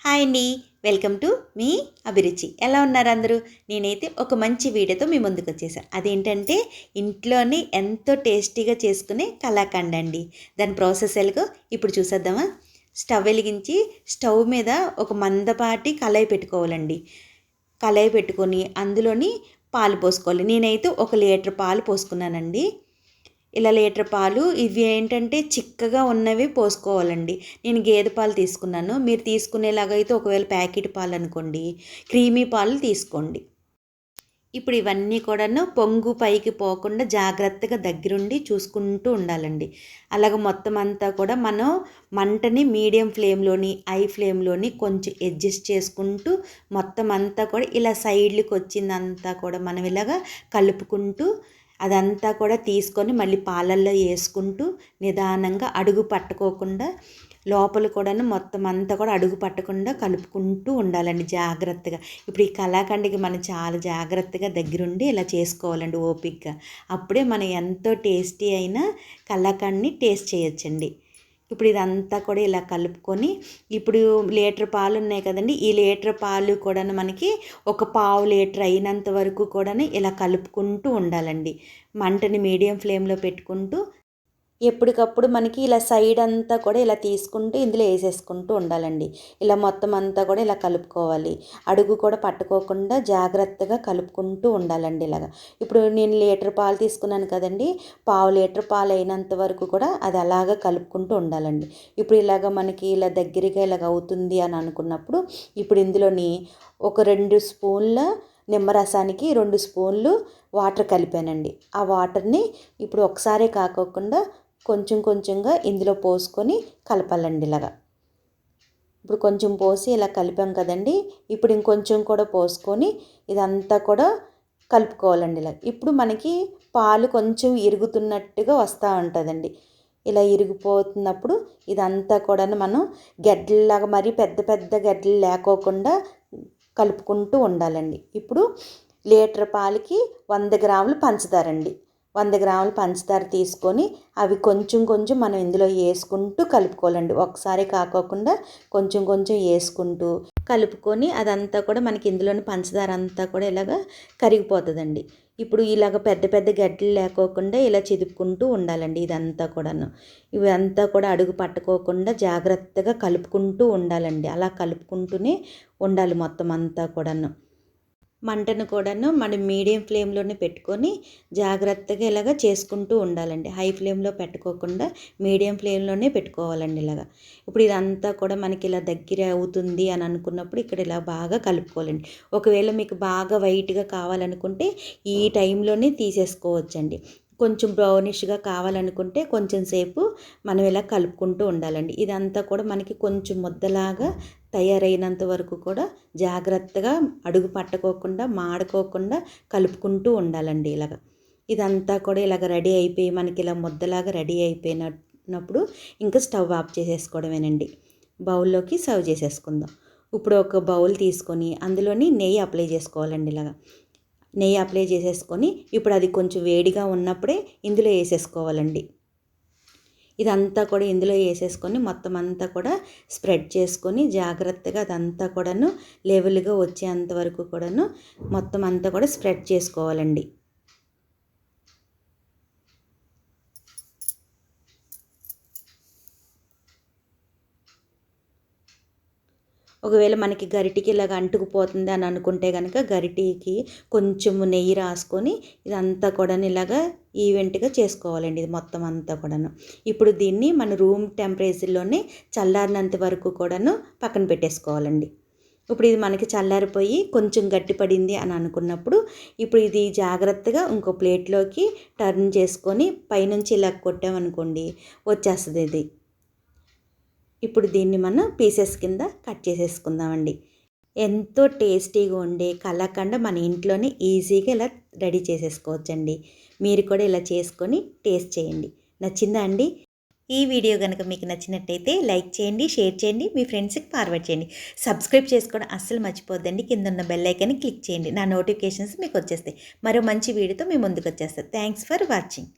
Hi అండి. Welcome to me అభిరుచి. ఎలా ఉన్నారు అందరూ? నేనైతే ఒక మంచి వీడియోతో మీ ముందుకు వచ్చేసాను. అదేంటంటే ఇంట్లోనే ఎంతో టేస్టీగా చేసుకునే కలాకండ్ అండి. దాని ప్రాసెస్ ఎలాగో ఇప్పుడు చూసేద్దామా? స్టవ్ వెలిగించి స్టవ్ మీద ఒక మందపాటి కళాయి పెట్టుకోవాలండి. కళాయి పెట్టుకొని అందులోని పాలు పోసుకోవాలి. నేనైతే 1 లీటర్ పాలు పోసుకున్నానండి. ఇలా లీటర్ పాలు ఇవి ఏంటంటే చిక్కగా ఉన్నవి పోసుకోవాలండి. నేను గేదె పాలు తీసుకున్నాను. మీరు తీసుకునేలాగా అయితే ఒకవేళ ప్యాకెట్ పాలు అనుకోండి, క్రీమీ పాలు తీసుకోండి. ఇప్పుడు ఇవన్నీ కూడాను పొంగు పైకి పోకుండా జాగ్రత్తగా దగ్గరుండి చూసుకుంటూ ఉండాలండి. అలాగ మొత్తం అంతా కూడా మనం మంటని మీడియం ఫ్లేమ్‌లోని, హై ఫ్లేమ్‌లోని కొంచెం అడ్జస్ట్ చేసుకుంటూ మొత్తం అంతా కూడా ఇలా సైడ్‌లకి వచ్చిందంతా కూడా మనం ఇలాగా కలుపుకుంటూ అదంతా కూడా తీసుకొని మళ్ళీ పాలల్లో వేసుకుంటూ నిదానంగా అడుగు పట్టుకోకుండా లోపల కూడాను మొత్తం అంతా కూడా అడుగు పట్టకుండా కలుపుకుంటూ ఉండాలండి జాగ్రత్తగా. ఇప్పుడు ఈ కలాకండ్కి మనం చాలా జాగ్రత్తగా దగ్గరుండి ఇలా చేసుకోవాలండి ఓపికగా. అప్పుడే మనం ఎంతో టేస్టీ అయిన కలాకండ్ని టేస్ట్ చేయొచ్చండి. ఇప్పుడు ఇదంతా కూడా ఇలా కలుపుకొని ఇప్పుడు లీటర్ పాలు ఉన్నాయి కదండి, ఈ లీటర్ పాలు కూడాను మనకి ఒక పావు లీటర్ అయినంత వరకు కూడాను ఇలా కలుపుకుంటూ ఉండాలండి. మంటని మీడియం ఫ్లేమ్‌లో పెట్టుకుంటూ ఎప్పటికప్పుడు మనకి ఇలా సైడ్ అంతా కూడా ఇలా తీసుకుంటూ ఇందులో వేసేసుకుంటూ ఉండాలండి. ఇలా మొత్తం అంతా కూడా ఇలా కలుపుకోవాలి. అడుగు కూడా పట్టుకోకుండా జాగ్రత్తగా కలుపుకుంటూ ఉండాలండి ఇలాగ. ఇప్పుడు నేను లీటర్ పాలు తీసుకున్నాను కదండీ, పావు లీటర్ పాలు అయినంత వరకు కూడా అది అలాగా కలుపుకుంటూ ఉండాలండి. ఇప్పుడు ఇలాగ మనకి ఇలా దగ్గరగా ఇలాగ అవుతుంది అని అనుకున్నప్పుడు ఇప్పుడు ఇందులోని ఒక 2 స్పూన్ల నిమ్మరసానికి 2 స్పూన్లు వాటర్ కలిపానండి. ఆ వాటర్‌ని ఇప్పుడు ఒకసారే కాకోకుండా కొంచెం కొంచెంగా ఇందులో పోసుకొని కలపాలండి ఇలాగా. ఇప్పుడు కొంచెం పోసి ఇలా కలిపాం కదండి, ఇప్పుడు ఇంకొంచెం కూడా పోసుకొని ఇదంతా కూడా కలుపుకోవాలండి ఇలా. ఇప్పుడు మనకి పాలు కొంచెం ఇరుగుతున్నట్టుగా వస్తూ ఉంటుందండి. ఇలా ఇరిగిపోతున్నప్పుడు ఇదంతా కూడాను మనం గడ్డల్లాగా మరీ పెద్ద పెద్ద గడ్డలు లేకోకుండా కలుపుకుంటూ ఉండాలండి. ఇప్పుడు లీటర్ పాలకి 100 గ్రాములు పంచదారండి. 100 గ్రాముల పంచదార తీసుకొని అవి కొంచెం కొంచెం మనం ఇందులో వేసుకుంటూ కలుపుకోవాలండి. ఒకసారి కాకోకుండా కొంచెం కొంచెం వేసుకుంటూ కలుపుకొని అదంతా కూడా మనకి ఇందులోని పంచదార అంతా కూడా ఇలాగ కరిగిపోతుందండి. ఇప్పుడు ఇలాగ పెద్ద పెద్ద గడ్డలు లేకోకుండా ఇలా చిదుపుకుంటూ ఉండాలండి ఇదంతా కూడాను. ఇవంతా కూడా అడుగు పట్టుకోకుండా జాగ్రత్తగా కలుపుకుంటూ ఉండాలండి. అలా కలుపుకుంటూనే ఉండాలి మొత్తం అంతా కూడాను. మంటను కూడాను మనం మీడియం ఫ్లేమ్‌లోనే పెట్టుకొని జాగ్రత్తగా ఇలాగ చేసుకుంటూ ఉండాలండి. హై ఫ్లేమ్‌లో పెట్టుకోకుండా మీడియం ఫ్లేమ్‌లోనే పెట్టుకోవాలండి ఇలాగ. ఇప్పుడు ఇదంతా కూడా మనకి ఇలా దగ్గర అవుతుంది అని అనుకున్నప్పుడు ఇక్కడ ఇలా బాగా కలుపుకోవాలండి. ఒకవేళ మీకు బాగా వైట్‌గా కావాలనుకుంటే ఈ టైంలోనే తీసేసుకోవచ్చండి. కొంచెం బ్రౌనిష్‌గా కావాలనుకుంటే కొంచెం సేపు మనం ఇలా కలుపుకుంటూ ఉండాలండి. ఇదంతా కూడా మనకి కొంచెం ముద్దలాగా తయారైనంత వరకు కూడా జాగ్రత్తగా అడుగు పట్టుకోకుండా మాడుకోకుండా కలుపుకుంటూ ఉండాలండి ఇలాగ. ఇదంతా కూడా ఇలాగ రెడీ అయిపోయి మనకి ఇలా ముద్దలాగా రెడీ అయిపోయినప్పుడు ఇంకా స్టవ్ ఆఫ్ చేసేసుకోవడమేనండి. బౌల్లోకి సర్వ్ చేసేసుకుందాం. ఇప్పుడు ఒక బౌల్ తీసుకొని అందులోని నెయ్యి అప్లై చేసుకోవాలండి ఇలాగ. నెయ్యి అప్లై చేసేసుకొని ఇప్పుడు అది కొంచెం వేడిగా ఉన్నప్పుడే ఇందులో వేసేసుకోవాలండి. ఇదంతా కూడా ఇందులో వేసేసుకొని మొత్తం అంతా కూడా స్ప్రెడ్ చేసుకొని జాగ్రత్తగా అదంతా కూడాను లెవెల్గా వచ్చేంత వరకు కూడాను మొత్తం అంతా కూడా స్ప్రెడ్ చేసుకోవాలండి. ఒకవేళ మనకి గరిటెకి ఇలాగ అంటుకుపోతుంది అని అనుకుంటే కనుక గరిటెకి కొంచెం నెయ్యి రాసుకొని ఇదంతా కూడాను ఇలాగా ఈవెంట్గా చేసుకోవాలండి ఇది మొత్తం అంతా కూడాను. ఇప్పుడు దీన్ని మన రూమ్ టెంపరేచర్లోనే చల్లారినంత వరకు కూడాను పక్కన పెట్టేసుకోవాలండి. ఇప్పుడు ఇది మనకి చల్లారిపోయి కొంచెం గట్టిపడింది అని అనుకున్నప్పుడు ఇప్పుడు ఇది జాగ్రత్తగా ఇంకో ప్లేట్లోకి టర్న్ చేసుకొని పైనుంచి ఇలా కొట్టామనుకోండి వచ్చేస్తుంది ఇది. ఇప్పుడు దీన్ని మనం పీసెస్ కింద కట్ చేసేసుకుందామండి. ఎంతో టేస్టీగా ఉండే కలాకండ్ మన ఇంట్లోనే ఈజీగా ఇలా రెడీ చేసేసుకోవచ్చండి. మీరు కూడా ఇలా చేసుకొని టేస్ట్ చేయండి. నచ్చిందా అండి? ఈ వీడియో కనుక మీకు నచ్చినట్టయితే లైక్ చేయండి, షేర్ చేయండి, మీ ఫ్రెండ్స్కి ఫార్వర్డ్ చేయండి. సబ్స్క్రైబ్ చేసుకోవడం అస్సలు మర్చిపోద్దండి. కింద ఉన్న బెల్ ఐకాన్ని క్లిక్ చేయండి. నా నోటిఫికేషన్స్ మీకు వచ్చేస్తాయి. మరో మంచి వీడియోతో మీ ముందుకు వచ్చేస్తాను. Thanks for watching.